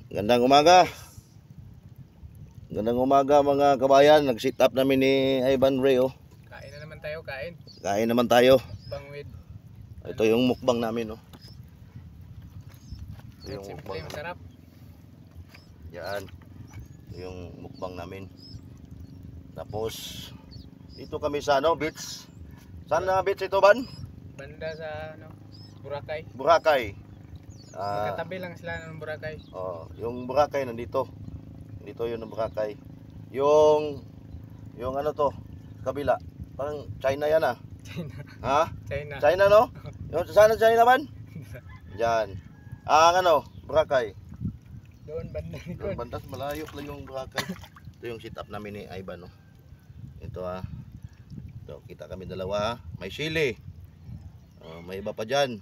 Gandang umaga. Gandang umaga mga kabayan. Nag-sit up namin ni Ivan Ray. Kain na naman tayo, kain. Kain naman tayo. Mukbang with. Ito yung mukbang namin. Ito yung Simple, mukbang. masarap. Yan. Ito yung mukbang namin. Tapos dito kami sa beach. Saan na beach ito, Ban? Banda sa Boracay. Boracay. Magkatabi lang sila ng Boracay. Yung Boracay nandito. Dito yun ang Boracay. Yung ano to, kabila. Parang China yan China. Ha? China. China no? Yung saan ang China man? Diyan. Boracay. Doon banda Doon likod. bandas malayo lang yung Boracay. Ito yung sit up namin ni Ivan Ito Ito, kita kami dalawa May sili. May iba pa diyan.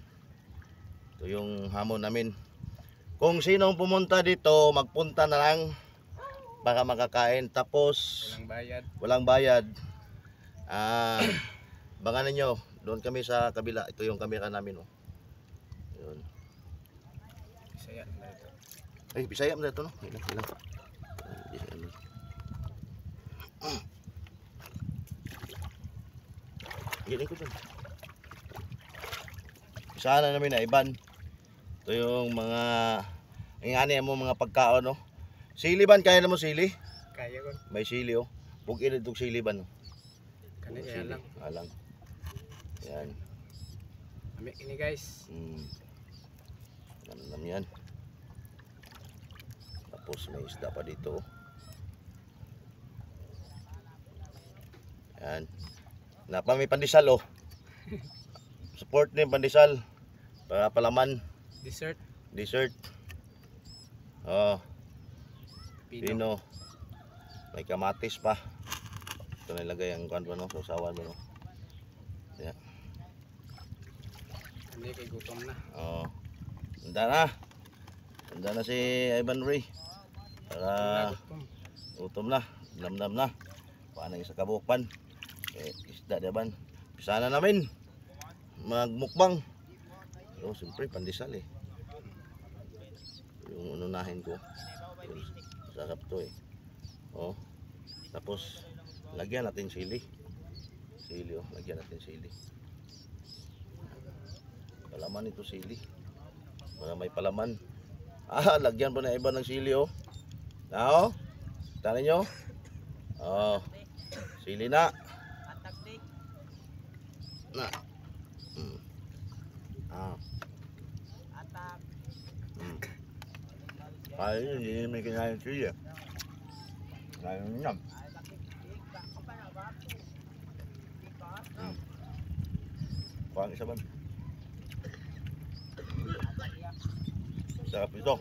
Ito yung hamon namin. Kung sinong pumunta dito, magpunta na lang para makakain. Tapos Walang bayad. Bangan ninyo. Doon kami sa kabila. Ito yung camera namin. Yun. Bisaya na ito. Ay, Bisaya mo na ito, no? Ilang. Giling ko dyan. Sana namin na Iban. Ito yung mga ingani mo mga pagkaon, no? Sili ban, kaya na mo sili? Kaya ko. May sili, Bukid itong sili ban, Kani kaya lang. Alang. Yan. Amik ini guys. Nam yan. Tapos may isda pa dito. Yan. Napa may pandesal, Support din pandesal. Para palaman. Dessert. Pino. May kamatis pa. Ito nilagay ang kuan pa, sausawan mo, Yeah. Hindi kay gutom na. Handa na si Ivan Ray. Para gutom na. Namnam na. Paano yung sa kabukan. Isda diban. Pisana namin. Magmukbang. Siyempre pandesal Yung ununahin ko. Sarap to Tapos lagyan natin sili. Lagyan natin sili. Palaman ito sili. Para may palaman. Lagyan pa na iba ng sili Tani nyo? Sili na. Kaya hindi may kinain sili. Kaya nyo. Kuhaan isa ba? Sarap ito.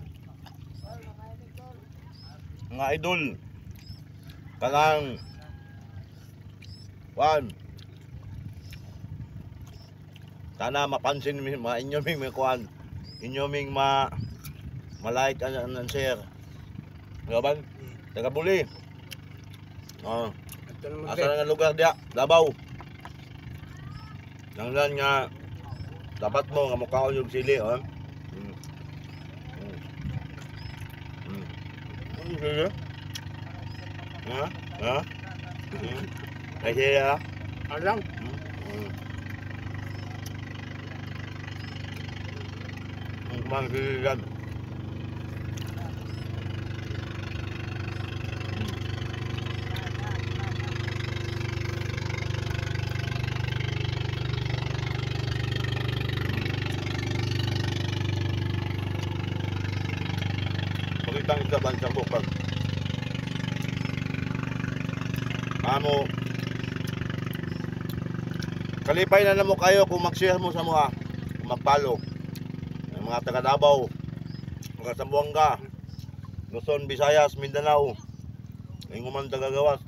Mga idol. Kanang sana mapansin mga inyoming may kuhaan. Inyoming ma-like and share. Gaban? Taga-Buli. Asa nga lugar dia? Davao. Nanglan nga dapat mo nga mukhaon yung sili, Sili? Ay sili Alang. Kumang sili yan. Pagkitang isda ba sa bukag? Kalipay na mo kayo kung mag-share mo sa mga mag-follow. Mga taga Davao, mga Zamboanga, Luzon, Visayas, Mindanao, yung mga taga-gawas.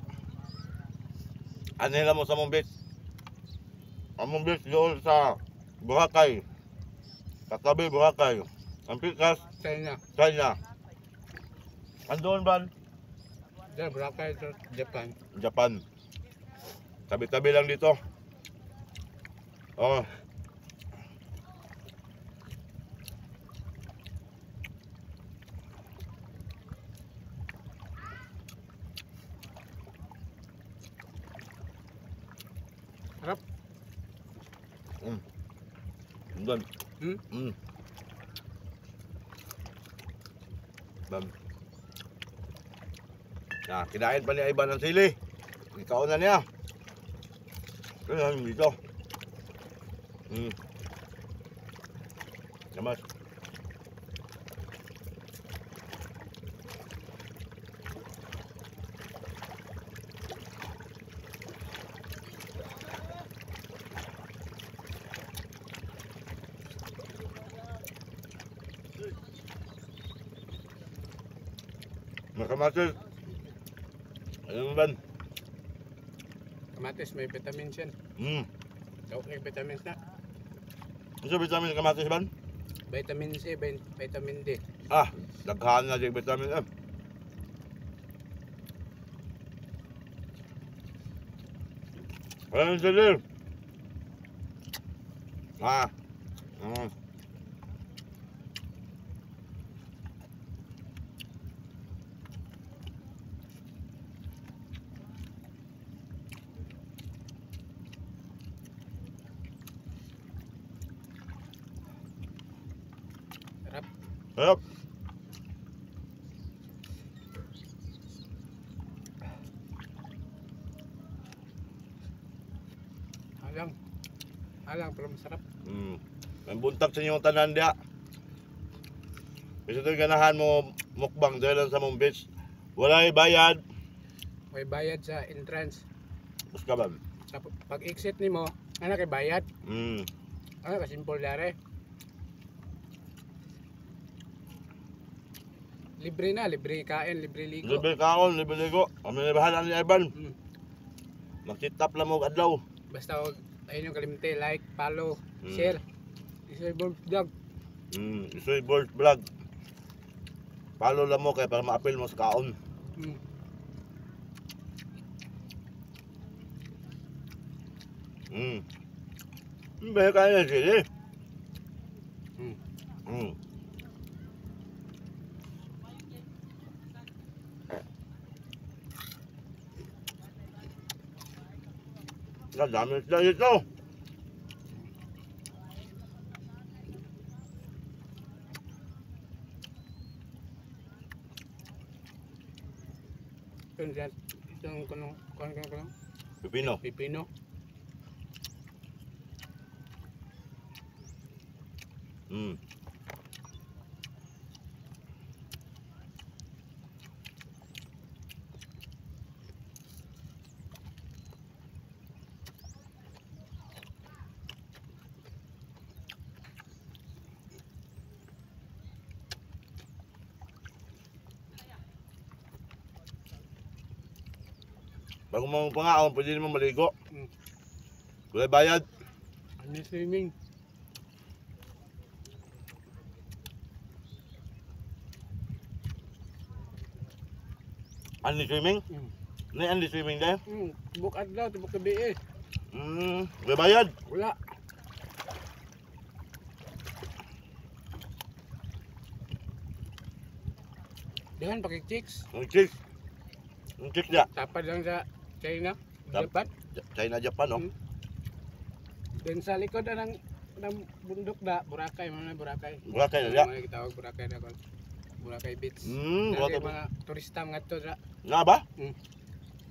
Anila mo sa mong beach. Among beach doon sa Boracay. Katabi Boracay. Ang pikas China. Andoon ba? Boracay, Japan. Tabi-tabi lang dito. Ban. Hmm? Ban. Nah, kinain pa ni Ivan ng sili. Ikaw na niya. Kaya dito. Namas. Makamatis. Ano ban? Kamatis may vitamins yan. Okay, vitamins na. Ano sa vitamin kamatis ban? Vitamin C, vitamin D. Daghan na yung vitamin M. Ano sa dir? Sarap. Sarap. Alang pero masarap. May buntag sa inyong tanan dia. Kasi ito ganahan mo mukbang dahil sa mong beach. Walay bayad. May bayad sa entrance. Bus ka ba? Pag exit nimo, ana kay bayad. Ano ka simple dare. Libre na, libre kain, libre ligo. Libre kaon, libre ligo. Kami na bahala ni Ivan. Magtitap lang mo adlaw. Basta huwag ayun yung kalimte, like, follow, share. Disable vlog. Isoy Bolt Vlog. Follow lang mo kaya para ma-appeal mo sa kaon. May kaya sila. Dami sila dito. Itong kunong Pipino. pipino. Bago mo pangaon, pwede naman maligo. Kulay bayad. Ano swimming? Anli swimming? Ano yung anli swimming dahil? Tibok adlaw, tibok gabi eh. Kulay bayad. Wala. Diyan pakik-chicks. Ang chicks. Ang chicks niya. Tapad lang sa China, Tap- Japan. China, Japan, no? Then sa likod ng bundok da, Boracay, mga Boracay. Boracay na niya. Mga kitawag Boracay na kon. Boracay Beach. Boracay Dahil mga turista nga to da. Nga ba?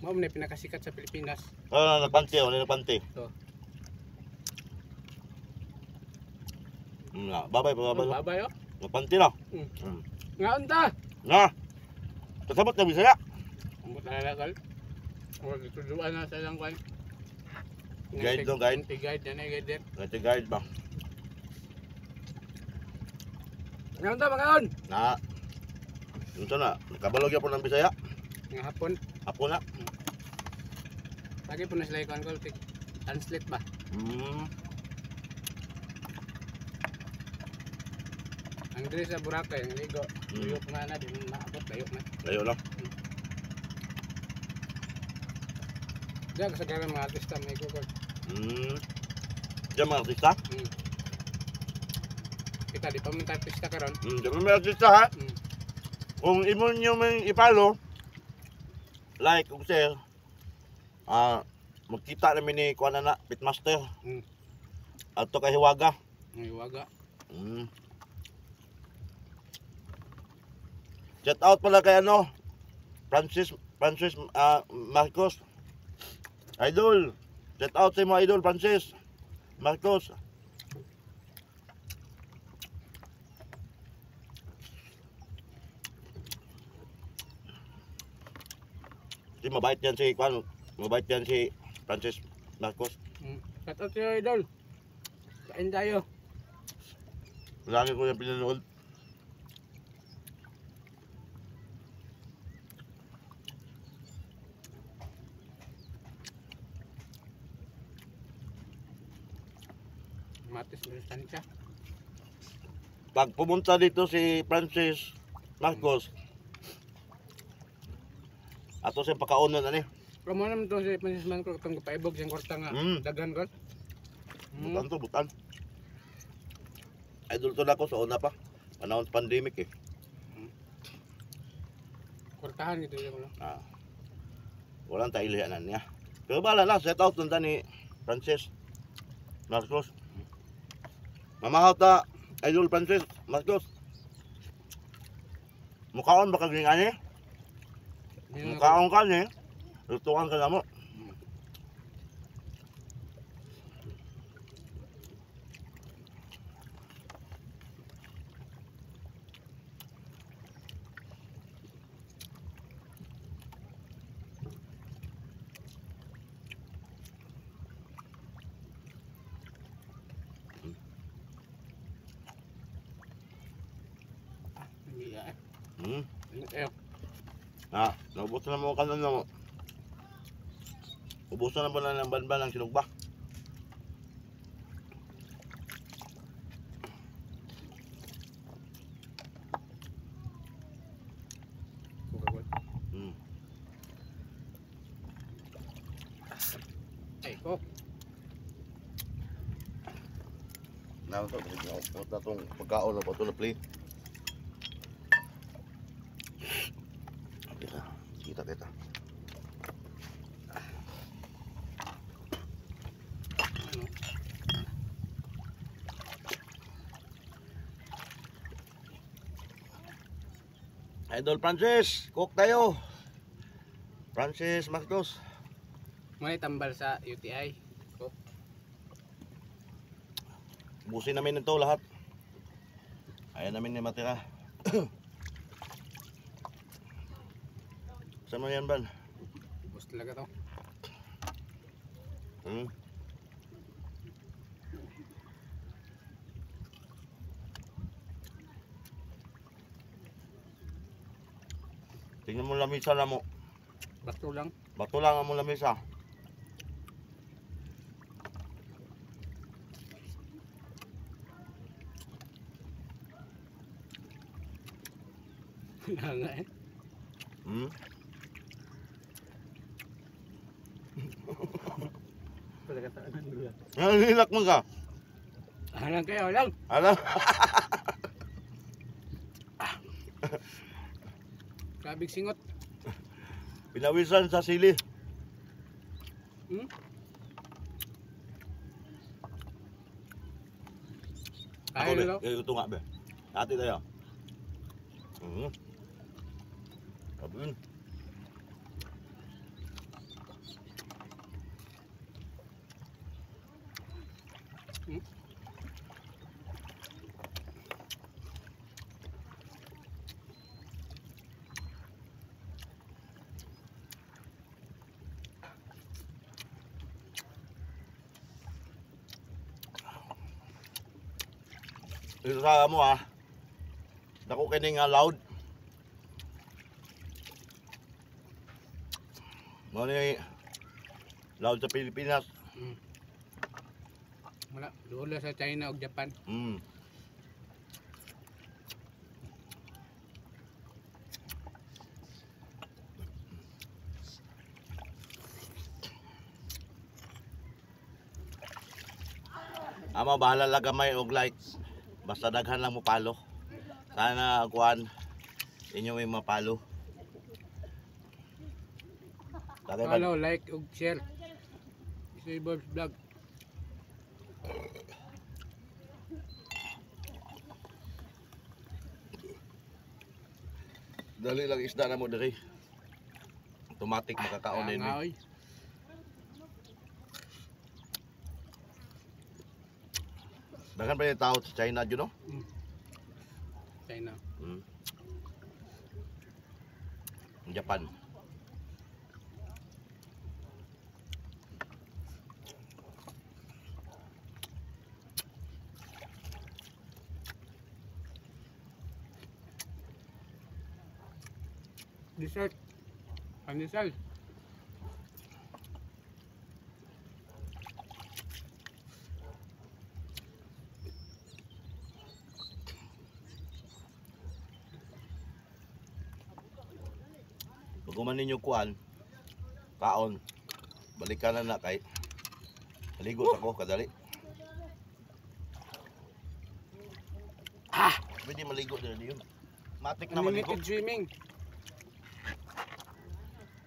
Mao man pinakasikat sa Pilipinas. Nagpanti, nagpanti. To. Babay, babay. Babay oh. Nagpanti na. Nga unta. Nga. Kasabot na Bisaya. Amo talagal. O dituduan na sa ilang kwan. Guide no, guide. Guide na guide. Ito guide ba? Nga unta mga on. Ito na. Nakabalog yan po ng Bisaya. Nga hapon. Apo na. Lagi po na sila ikon ko. Translate ba? Ang diri sa Boracay, ang ligo. Ligo nga na, di mo maabot, layo na. Layo lang. Diyan, kasagaran mga artista, may Google. Diyan mga artista? Kita, di pa mga artista karon. Diyan mga artista ha? Kung imo nyo may ipalo, like kung share, magkita namin ni Kuana na, Pitmaster. Ato kay Hiwaga. May waga. Mm. Shout out pala kay ano, Francis Marcos. Idol. Shout out sa mga idol, Francis Marcos. Mabait yan si Kwan. Mabait yan si Francis Marcos. Shout out sa'yo, idol. Kain tayo. Lagi ko yung pinanood. Matis na siya. Pag pumunta dito si Francis Marcos, ato siyang pakaunan ani. Kamo naman to si Francis Marcos itong kapaibog siyang kwarta nga dagan ko. Butan to, butan. Idol to na ako sa una pa. Panahon sa pandemic eh. Kwartahan ito yung ano. Walang tailihanan niya. Pero bala na, set out nunta ni Francis Marcos. Mamahaw ta, Idol Francis Marcos. Mukhaon ba kaging ani? Mukhaon ka ni. Lutuan ka na mo. Naubos na mo kanon mo. Ubusan na ba na ng banban ng sinugba? Ay ko. Na ito, na itong pagkaon na patulog play. Kita. Idol Francis, cook tayo. Francis Marcos. May tambal sa UTI. Busin namin ito lahat. Ayaw namin ni matira. Saan mo yan, Ban? Ubus talaga to. Tingnan mo lamisa na mo. Bato lang. Bato lang ang mo lamisa. Nga eh. Pagkataanan nila. Nalilak mo ka? Alang kayo, alang. Alam? Kabig singot. Pinawisan sa sili. Kaya nilo. Ito nga be. Ati tayo. Abun. Ito sa mo dako kini nga loud. Mo ni loud sa Pilipinas. Wala, doon sa China o Japan. Amo bahala lang gamay og likes. Basta daghan lang mo palo. Sana kuan inyo may mapalo. Follow, like, ug share. Isa Bob's Vlog. Dali lang isda na mo diri. Automatic makakaon din. Nga, oy. Daghan pa yung tao sa China dyan, no? China. Mm. Japan. Dessert. Pandesal. Pag kuman ninyo kuan, kaon, balikan na kay maligo sa ko kadali. Pwede maligo din yun. Matik na maligo. Unlimited swimming.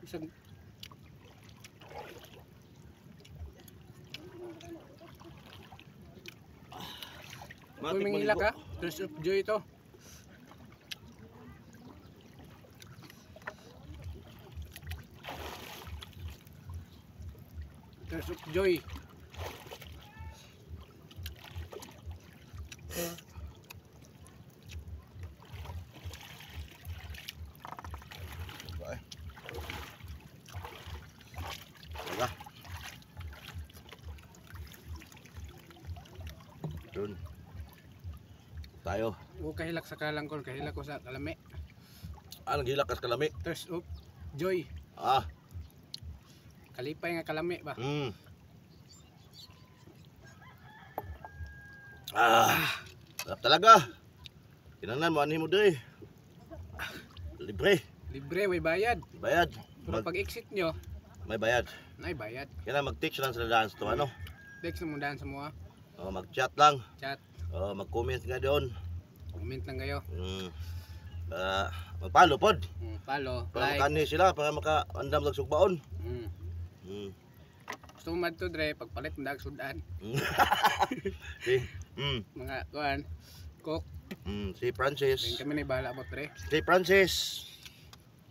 Isang Matik swimming maligo. ila ka. Tears of joy ito. Tears of joy. Ay. Wala. Dun. Tayo. O kahilak sa kalangkol, kahilak ko sa kalami. Anong hilakas kalami? Tears of joy. Ah. Kalipay nga kalami ba? Sarap talaga. Kinanglan mo ani mo diri. Libre. Libre, may bayad. Bayad. Pero pag exit nyo, May bayad. may bayad. Kaya mag-text lang sa dance to ano. Text na mo daan sa mga O mag-chat lang. chat. O mag-comment nga doon. Comment lang kayo. Magpalo pod. Follow, Para like. makani sila para makaandam sa sugbaon. Mm. Gusto mo madto dre pagpalit ng sudan. Si Mga kuan, cook. si Rin Francis. kami na bahala mo dre. Si Francis.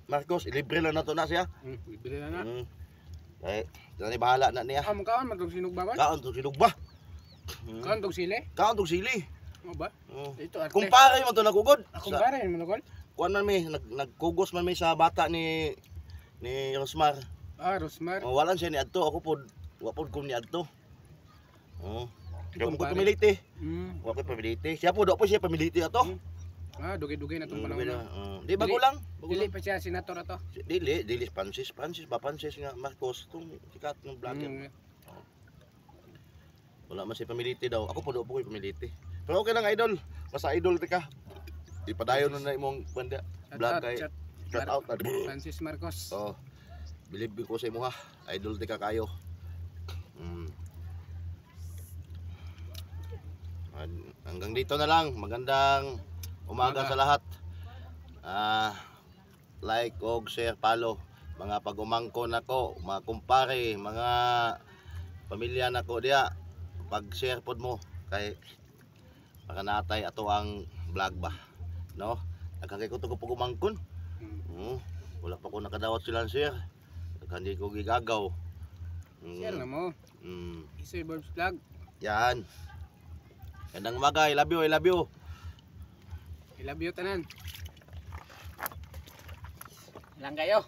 Marcos, ilibre lang na to na siya. Bibili na na. Ay, tani bahala na niya. Ah, makaon matog sinugba ba? Kaon to sinugba. Kaon tog sili? Kaon to sili. Mo ba? Ito arte. Kumpare mo to nagugod. Akong bare mo nagol. Kuan man mi nagkugos man mi sa bata ni Rosmar. Ah, Rosmar. Walan siya ni adto ako pod wa pod ko ni adto. Kaya ko Kumpare. pamiliti. Mm. Wa ko pamiliti. Siya po do po siya pamiliti ato. Ah, dugay-dugay na tong panahon. na. Di bago lang. Bago Dili lang. pa siya senator ato. Dili Francis ba Francis nga Marcos tong sikat ng vlogger. Wala man si pamiliti daw. Ako po do po ko pamiliti. Pero okay lang idol. Basta idol ti ka. Di padayon na imong banda vlog kay shout out na. Francis Marcos. Oh. Believe ko sa imo ha. Idol ti ka kayo. Hanggang dito na lang. Magandang umaga sa lahat. Like og share, follow mga pag-umangko nako, mga kumpare, mga pamilya nako diya. Pag-share pod mo kay para natay ato ang vlog ba. No? Nagkakay ko to ko pag-umangkon. Wala pa ko nakadawat sila share. Hindi ko gigagaw. Share na mo. Isoy Borbs Vlog. Yan. Gandang umaga. I love you. I love you. I love you tanan. Lang kayo.